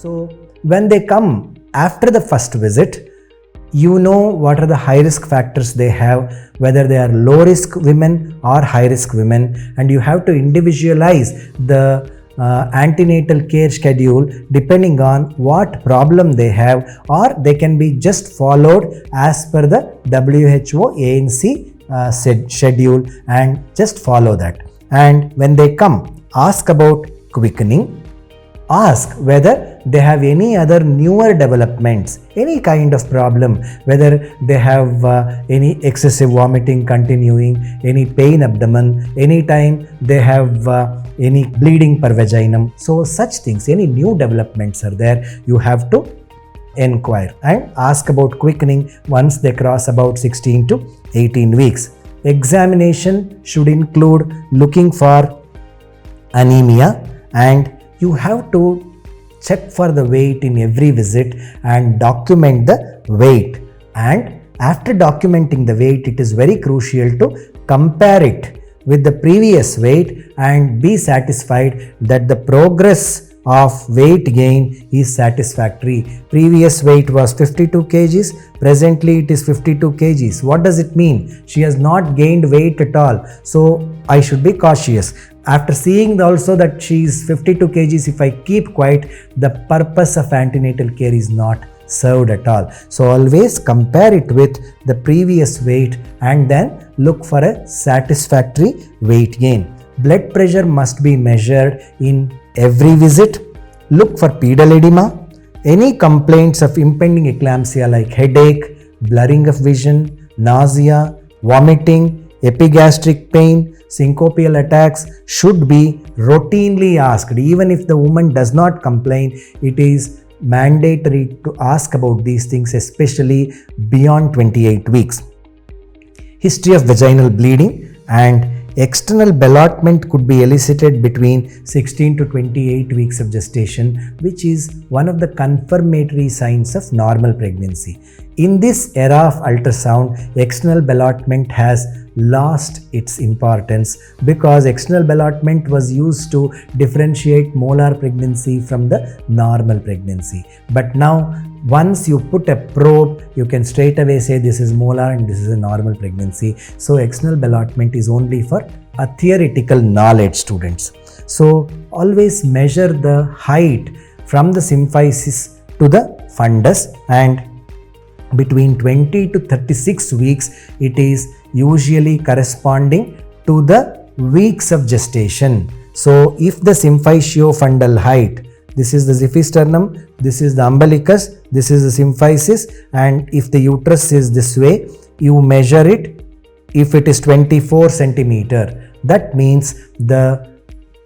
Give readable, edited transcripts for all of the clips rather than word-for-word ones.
So when they come after the first visit, you know what are the high risk factors they have, whether they are low risk women or high risk women, and you have to individualize the antenatal care schedule depending on what problem they have, or they can be just followed as per the WHO ANC schedule and just follow that. And when they come, ask about quickening, ask whether they have any other newer developments, any kind of problem, whether they have any excessive vomiting continuing, any pain abdomen, anytime they have any bleeding per vaginum. So such things, any new developments are there, you have to inquire and ask about quickening once they cross about 16 to 18 weeks. Examination should include looking for anemia, and you have to check for the weight in every visit and document the weight. And after documenting the weight, it is very crucial to compare it with the previous weight and be satisfied that the progress of weight gain is satisfactory. Previous weight was 52 kgs, presently it is 52 kgs. What does it mean? She has not gained weight at all. So I should be cautious. After seeing also that she is 52 kgs, if I keep quiet, the purpose of antenatal care is not served at all. So always compare it with the previous weight and then look for a satisfactory weight gain. Blood pressure must be measured in every visit. Look for pedal edema. Any complaints of impending eclampsia like headache, blurring of vision, nausea, vomiting, epigastric pain, syncopial attacks should be routinely asked. Even if the woman does not complain, it is mandatory to ask about these things, especially beyond 28 weeks. History of vaginal bleeding and external ballotment could be elicited between 16 to 28 weeks of gestation, which is one of the confirmatory signs of normal pregnancy. In this era of ultrasound, external ballotment has lost its importance because external ballotment was used to differentiate molar pregnancy from the normal pregnancy. But now, once you put a probe, you can straight away say this is molar and this is a normal pregnancy. So external ballotment is only for a theoretical knowledge, students. So always measure the height from the symphysis to the fundus, and between 20 to 36 weeks, it is usually corresponding to the weeks of gestation. So if the symphysiofundal height, this is the xiphisternum, this is the umbilicus, this is the symphysis, and if the uterus is this way, you measure it. If it is 24 centimeter, that means the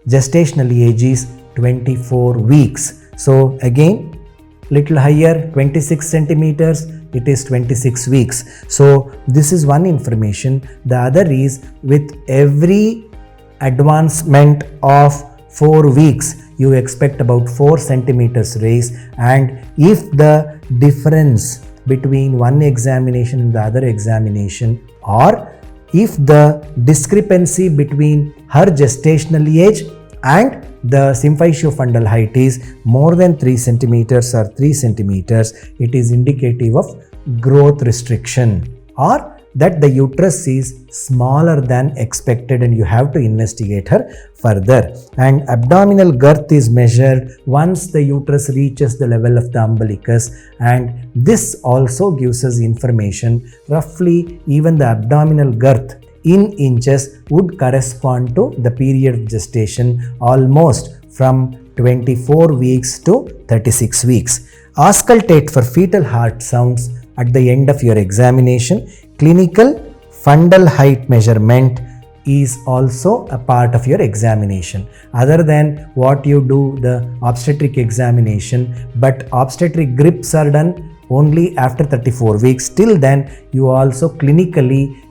gestational age is 24 weeks. So again, little higher, 26 centimeters, it is 26 weeks. So this is one information. The other is, with every advancement of 4 weeks, you expect about 4 centimeters raise, and if the difference between one examination and the other examination, or if the discrepancy between her gestational age and the symphysiofundal height is more than 3 centimeters or 3 centimeters, it is indicative of growth restriction, or that the uterus is smaller than expected and you have to investigate her further. And abdominal girth is measured once the uterus reaches the level of the umbilicus, and this also gives us information. Roughly, even the abdominal girth in inches would correspond to the period of gestation, almost from 24 weeks to 36 weeks. Auscultate for fetal heart sounds at the end of your examination. Clinical fundal height measurement is also a part of your examination, other than what you do the obstetric examination, but obstetric grips are done only after 34 weeks. Till then, you also clinically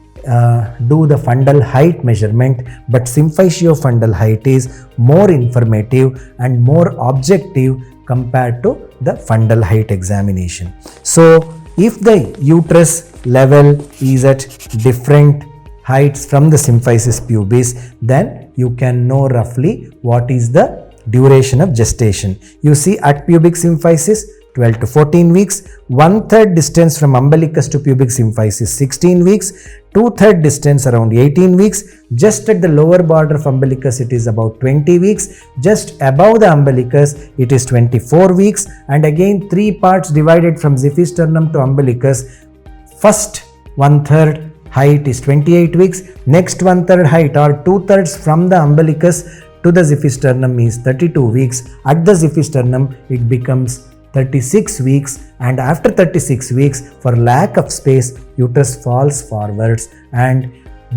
do the fundal height measurement, but symphysiofundal height is more informative and more objective compared to the fundal height examination. So if the uterus level is at different heights from the symphysis pubis, then you can know roughly what is the duration of gestation. You see at pubic symphysis 12 to 14 weeks, 1/3 distance from umbilicus to pubic symphysis 16 weeks, 2/3 distance around 18 weeks, just at the lower border of umbilicus it is about 20 weeks, just above the umbilicus it is 24 weeks, and again 3 parts divided from xiphisternum to umbilicus. First 1/3 height is 28 weeks, next 1/3 height or 2/3 from the umbilicus to the xiphisternum is 32 weeks. At the xiphisternum it becomes 36 weeks, and after 36 weeks, for lack of space, uterus falls forwards, and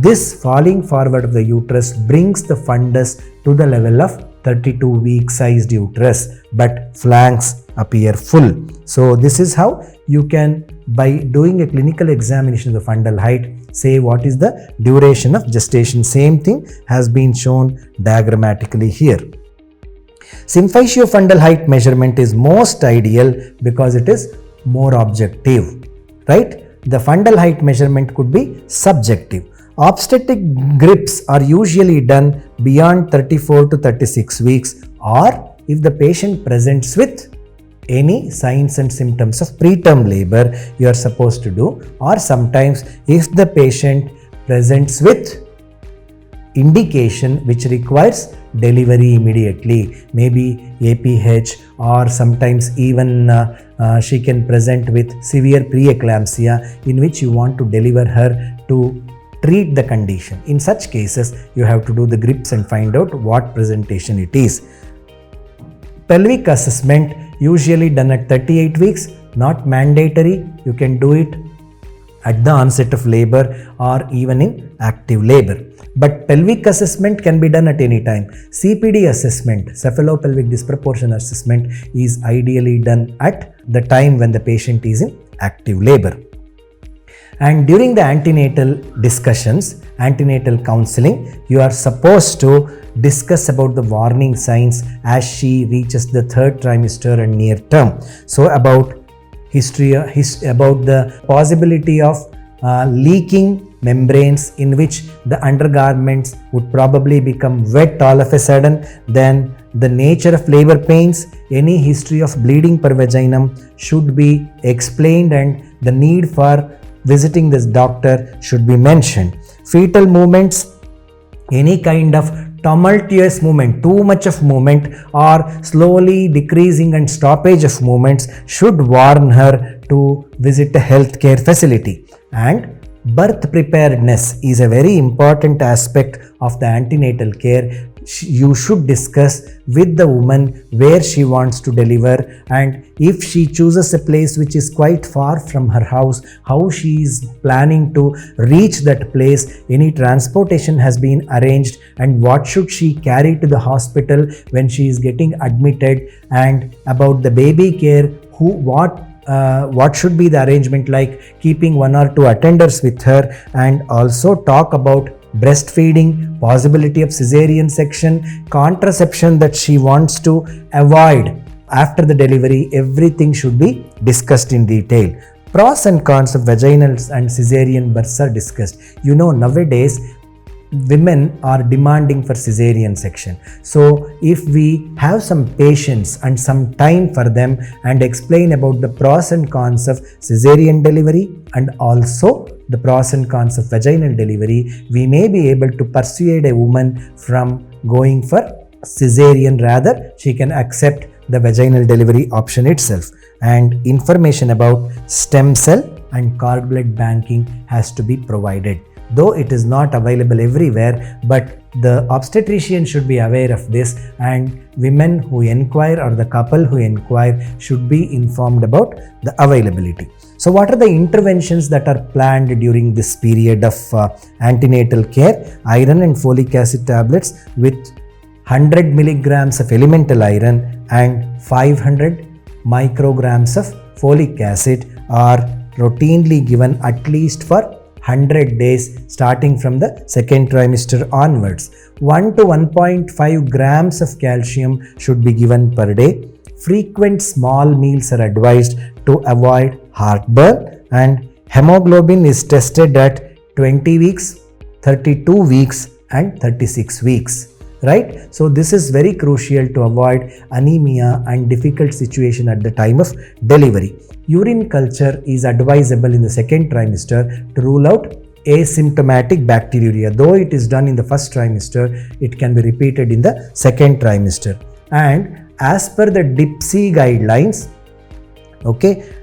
this falling forward of the uterus brings the fundus to the level of 32 week sized uterus, but flanks appear full. So this is how you can, by doing a clinical examination of the fundal height, say what is the duration of gestation. Same thing has been shown diagrammatically here. Symphysiofundal height measurement is most ideal because it is more objective, right? The fundal height measurement could be subjective. Obstetric grips are usually done beyond 34 to 36 weeks, or if the patient presents with any signs and symptoms of preterm labor, you are supposed to do, or sometimes if the patient presents with indication which requires delivery immediately, maybe APH, or sometimes even she can present with severe preeclampsia in which you want to deliver her to treat the condition. In such cases, you have to do the grips and find out what presentation it is. Pelvic assessment usually done at 38 weeks, not mandatory. You can do it at the onset of labor or even in active labor. But pelvic assessment can be done at any time. CPD assessment, cephalopelvic disproportion assessment, is ideally done at the time when the patient is in active labor. And during the antenatal discussions, antenatal counseling, you are supposed to discuss about the warning signs as she reaches the 3rd trimester and near term. So about about the possibility of leaking membranes in which the undergarments would probably become wet all of a sudden, then the nature of labor pains, any history of bleeding per vaginum should be explained, and the need for visiting this doctor should be mentioned. Fetal movements, any kind of tumultuous movement, too much of movement, or slowly decreasing and stoppage of movements should warn her to visit a healthcare facility. And birth preparedness is a very important aspect of the antenatal care. You should discuss with the woman where she wants to deliver, and if she chooses a place which is quite far from her house, how she is planning to reach that place, any transportation has been arranged, and what should she carry to the hospital when she is getting admitted, and about the baby care, what should be the arrangement, like keeping 1 or 2 attenders with her, and also talk about breastfeeding, possibility of cesarean section, contraception that she wants to avoid after the delivery. Everything should be discussed in detail. Pros and cons of vaginal and cesarean births are discussed. You know, nowadays women are demanding for cesarean section. So if we have some patience and some time for them and explain about the pros and cons of cesarean delivery and also the pros and cons of vaginal delivery, we may be able to persuade a woman from going for cesarean, rather she can accept the vaginal delivery option itself. And information about stem cell and cord blood banking has to be provided. Though it is not available everywhere, but the obstetrician should be aware of this, and women who inquire or the couple who inquire should be informed about the availability. So what are the interventions that are planned during this period of antenatal care? Iron and folic acid tablets with 100 milligrams of elemental iron and 500 micrograms of folic acid are routinely given at least for 100 days starting from the 2nd trimester onwards. 1 to 1.5 grams of calcium should be given per day. Frequent small meals are advised to avoid heartburn, and hemoglobin is tested at 20 weeks, 32 weeks and 36 weeks. right? So this is very crucial to avoid anemia and difficult situation at the time of delivery. Urine culture is advisable in the second trimester to rule out asymptomatic bacteriuria. Though it is done in the first trimester, it can be repeated in the second trimester. And as per the DIPSI guidelines, okay,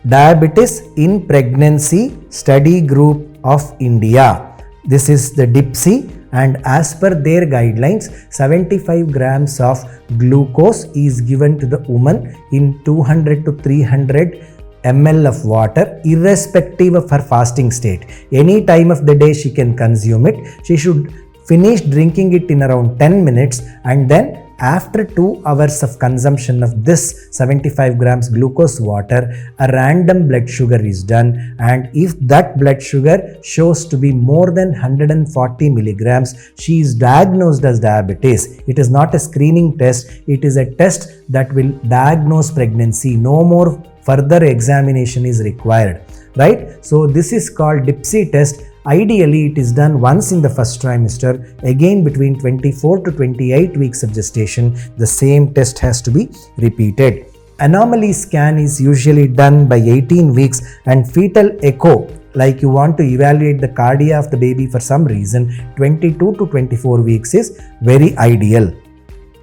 Diabetes in Pregnancy Study Group of India, this is the DIPSI, and as per their guidelines, 75 grams of glucose is given to the woman in 200 to 300 ml of water, irrespective of her fasting state. Any time of the day she can consume it. She should finish drinking it in around 10 minutes, and then after 2 hours of consumption of this 75 grams glucose water, a random blood sugar is done, and if that blood sugar shows to be more than 140 milligrams, she is diagnosed as diabetes. It is not a screening test, it is a test that will diagnose pregnancy. No more further examination is required, right? So this is called DIPSI test. Ideally, it is done once in the first trimester, again between 24 to 28 weeks of gestation. The same test has to be repeated. Anomaly scan is usually done by 18 weeks, and fetal echo, like you want to evaluate the cardia of the baby for some reason, 22 to 24 weeks is very ideal.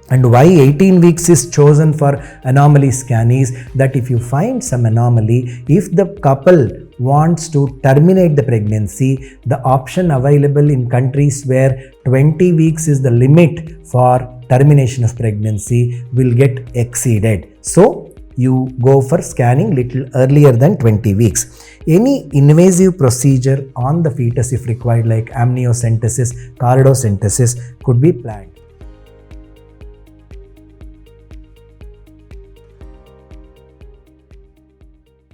And why 18 weeks is chosen for anomaly scan is that if you find some anomaly, if the couple wants to terminate the pregnancy, the option available in countries where 20 weeks is the limit for termination of pregnancy will get exceeded. So you go for scanning little earlier than 20 weeks. Any invasive procedure on the fetus if required, like amniocentesis, cardocentesis, could be planned.